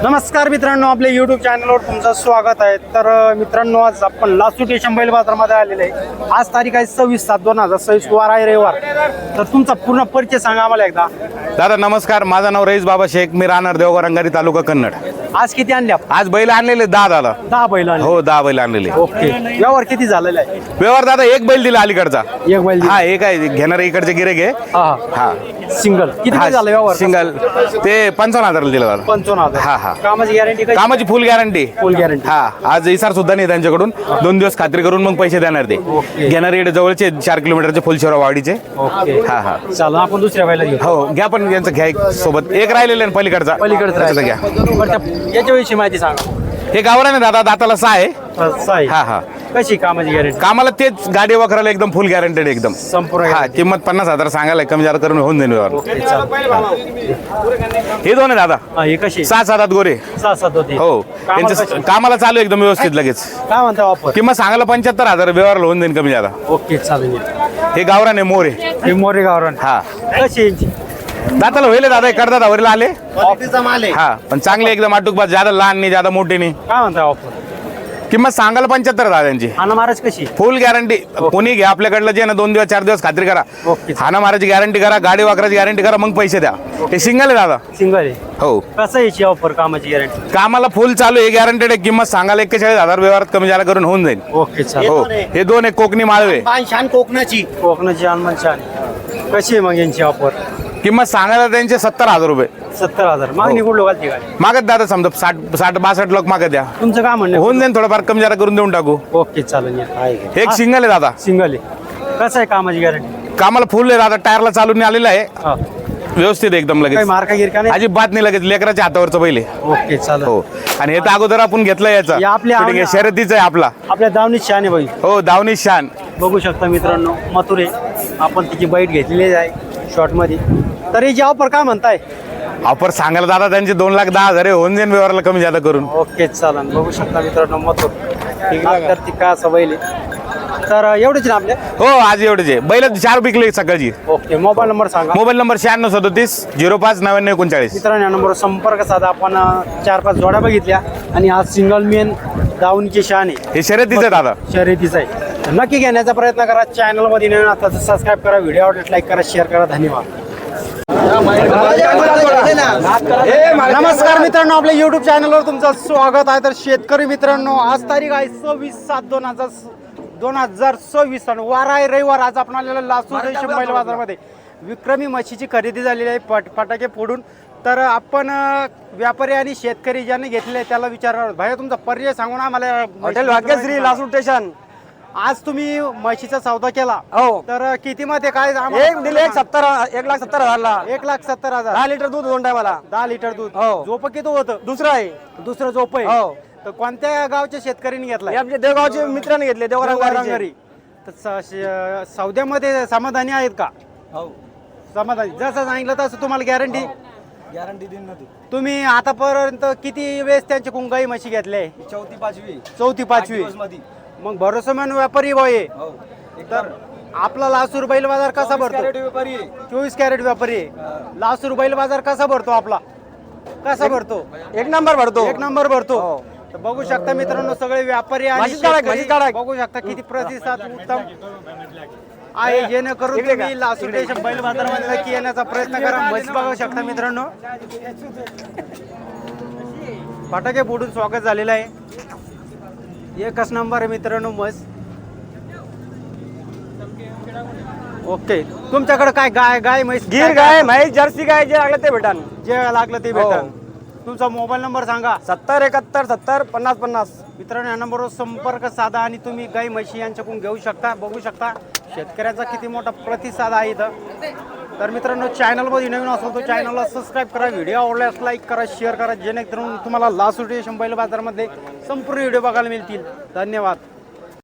नमस्कार मित्रांनो, आपल्या यूट्यूब चॅनलवर तुमचं स्वागत आहे. तर मित्रांनो, आज आपण लासू स्टेशन बैल बाजारमध्ये आलेले आहे. आज तारीख आहे 26/7/2026, वार आहे रविवार. तर तुमचा पूर्ण परिचय सांगा आम्हाला एकदा. दादा नमस्कार, माझं नाव रईस बाबा शेख, मी राहणार देवगाव रंगारी तालुका कन्नड. आज किती आणले आपण? आज बैल आणलेले 10 दादा. 10 बैल आणले. हो 10 बैल आणलेले. ओके, व्यवहार किती झालेला आहे? व्यवहार दादा एक बैल दिला अलीकडचा. एक बैल हा एक आहे घेणार इकडचे गिरेक आहे. हा हा सिंगल किती हा, झालं व्यवहार? सिंगल ते 55,000 दिला दादा. 55,000. हा हा कामाची गॅरंटी काय? कामाची फुल गॅरंटी. फुल गॅरंटी. हा आज इसार सुद्धा नाही त्यांच्याकडून. 2 दिवस खात्री करून मग पैसे देणार ते. ओके. घेणार इकडे जवळचे 4 किलोमीटरचे फुलशेरा वाडीचे. ओके. हा हा चला आपण दुसऱ्या बैला घेऊ. हो घ्या, पण यांचं घ्या एक सोबत. एक राहिलेलं आहे पलीकडचा. त्याचं घ्या. याच्याविषयी माहिती सांगा. हे गावरान आहे दादा, दाताला 6 आहे. असं आहे. हा हा कशी कामाची गॅरंटी? कामाला तेच गाडी वखराला एकदम फुल गॅरंटेड एकदम. संपूर्ण हा किंमत 50,000 सांगायला, कमी जादा करून होऊन जाईल व्यवहार. ओके, चला. हे दोन आहे दादा, हा, हे कशी? 6-7 गोरे. 6-7 होती. हो यांचं कामाला चालू आहे एकदम व्यवस्थित लगेच. काय म्हणता वापर? किंमत सांगायला 75,000, व्यवहार होऊन जाईल कमी जादा. ओके, चालेल. हे गावरान आहे मोरे. हे मोरे गावरान. हा कशी यांची? दाताला होईल दादा, हे करतात वरील आले. ऑफिसचा माल आहे. हा पण चांगले एकदम आटूकबाज, ज्यादा लहान नाही ज्यादा मोठे नाही. काय म्हणता वापर? किंमत सांगायला 75,000 यांची. हाना महाराज कशी? फुल गॅरंटी. कोणी घ्या आपल्याकडलं जे ना 2 दिवस 4 दिवस खात्री करा. ओके. हाना मारायची गॅरंटी करा, गाडी वाकराची गॅरंटी करा, मग पैसे द्या. हे सिंगल आहे दादा. सिंगल आहे. हो कसं याची ऑफर कामाची गॅरंटी? कामाला फुल चालू आहे, गॅरंटेड आहे. किंमत सांगायला 41,000, व्यवहारात कमी जादा करून होऊन जाईल. ओके, चालेल. हो हे दोन आहे कोकणी माळवे. छान कोकणाची हनुमान छान. कशी आहे मग यांची ऑफर? किंमत सांगायला त्यांचे 70,000 रुपये. 70,000. मागणी कुठं घालते काय? मागत दादा समजा 60-62 लोक मागत द्या. तुमचं काय म्हणणं? होऊन जाईल, थोडंफार कमी जादा करून देऊन टाकू. ओके, चालेल. हे एक सिंगल आहे दादा. सिंगल आहे. कसं आहे कामाची गॅरंटी? कामाला फुल आहे दादा, टायरला चालून आलेला आहे. हा. व्यवस्थित एकदम काही लगेच. मार्का गिरका नाही? अजिबात नाही, लगेच लेकराच्या हातावरचं पहिले. ओके, चालेल. हो आणि हे तर अगोदर आपण घेतलं याचं. हे आपल्या ठीक आहे, शर्यतीचं आहे आपला. आपल्या दावणीत छान आहे बाई. हो दावणी शान. बघू शकता मित्रांनो, मथुरे. आपण तिची बाईट घेतलेली आहे शॉर्ट मध्ये. तर याची ऑफर काय म्हणताय? ऑफर सांगायला दादा त्यांचे 2,10,000 होऊन जाईल, व्यवहाराला कमी जादा करून. ओके, चालेल. बघू शकता मित्रांनो, मथुर तर ती का असं बैल आहे. तर एवढेच ना आपले? हो आज एवढेच आहे. बैल 4 विकले सकाळची. ओके, मोबाईल नंबर सांगा. Mobile number 9637 059939. मित्रांनो, या नंबरवर संपर्क साधा. आपण 4-5 जोड्या बघितल्या आणि आज सिंगल मेन दावणीची शान आहे. हे शर्यतीचं आहे दादा. शर्यतीचं आहे. तर नक्की घेण्याचा प्रयत्न करा. चॅनलमध्ये नवीन आता सबस्क्राईब करा, व्हिडिओ आवडल्यास लाईक करा, शेअर करा. धन्यवाद. नमस्कार मित्रांनो, आपल्या युट्यूब चॅनलवर तुमचं स्वागत आहे. तर शेतकरी मित्रांनो, आज तारीख आहे 26/7/2026 आणि वार आहे रविवार. आज आपण आलेला लासू स्टेशन बैल बाजारमध्ये विक्रमी म्हशीची खरेदी झालेली आहे फटाके फोडून. तर आपण व्यापारी आणि शेतकरी ज्यांनी घेतलेले आहे त्याला विचारणार आहोत. भाई तुमचा पर्याय सांगून आम्हाला. Hotel Bhagyashree Lasu station. आज तुम्ही म्हशीचा सौदा केला. हो. तर किती मध्ये काय? एक दिले 1,70,000ला. 1,70,000. 10 लिटर दूध 2 टायमाला. 10 लिटर दूध. हो. झोप किती होतं? दुसरं आहे. दुसरं झोप आहे. हो. तर कोणत्या गावच्या शेतकऱ्यांनी हे घेतला? आमच्या देवगावचे मित्रांनी घेतले, देवगाव घरी. तर सौद्यामध्ये समाधानी आहेत का? हो. समाधानी. जसं सांगितलं तसं तुम्हाला गॅरंटी? गॅरंटी देईन ना. तुम्ही आतापर्यंत किती वेळेस त्यांच्या कुंगाई म्हशी घेतले? 4थी 5वी. 4थी 5वी. मग भरोसेमान व्यापारी भाऊ आहे. हो. तर आपला लासूर बैल बाजार कसा भरतो? 24 कॅरेट व्यापारी आहे. लासूर बैल बाजार कसा भरतो आपला? कसा भरतो? 1 नंबर भरतो. 1 नंबर भरतो. हो. तर बघू शकता मित्रांनो, सगळे व्यापारी आणि म्हशीच काढा, शेतकरी म्हशीच काढा. बघू शकता किती प्रतिसाद उत्तम आहे. जेणेकरून तुम्ही लासूर स्टेशन बैल बाजारामध्ये नक्की येण्याचा प्रयत्न करा. म्हैस बघू शकता मित्रांनो, फटाके फोडून स्वागत झालेलं आहे. एकच नंबर आहे मित्रांनो म्हैस. ओके, तुमच्याकडे काय गाय म्हैस? गिर गाय, म्हैस, जर्सी गाय, जे लागलं ते भेटान. जे लागलं ते भेटन. तुमचा मोबाईल नंबर सांगा. 70 71 70 50 50. मित्रांनो, या नंबरवर संपर्क साधा आणि तुम्ही गाई म्हशी यांच्याकडून घेऊ शकता. बघू शकता शेतकऱ्याचा किती मोठा प्रतिसाद आहे इथं. तर मित्रांनो, चॅनलमध्ये नवीन असेल तर चॅनलला सबस्क्राईब करा, व्हिडिओ आवडल्यास लाईक करा, शेअर करा, जेणेकरून तुम्हाला लासू स्टेशन बैल बाजारमध्ये संपूर्ण व्हिडिओ बघायला मिळतील. धन्यवाद.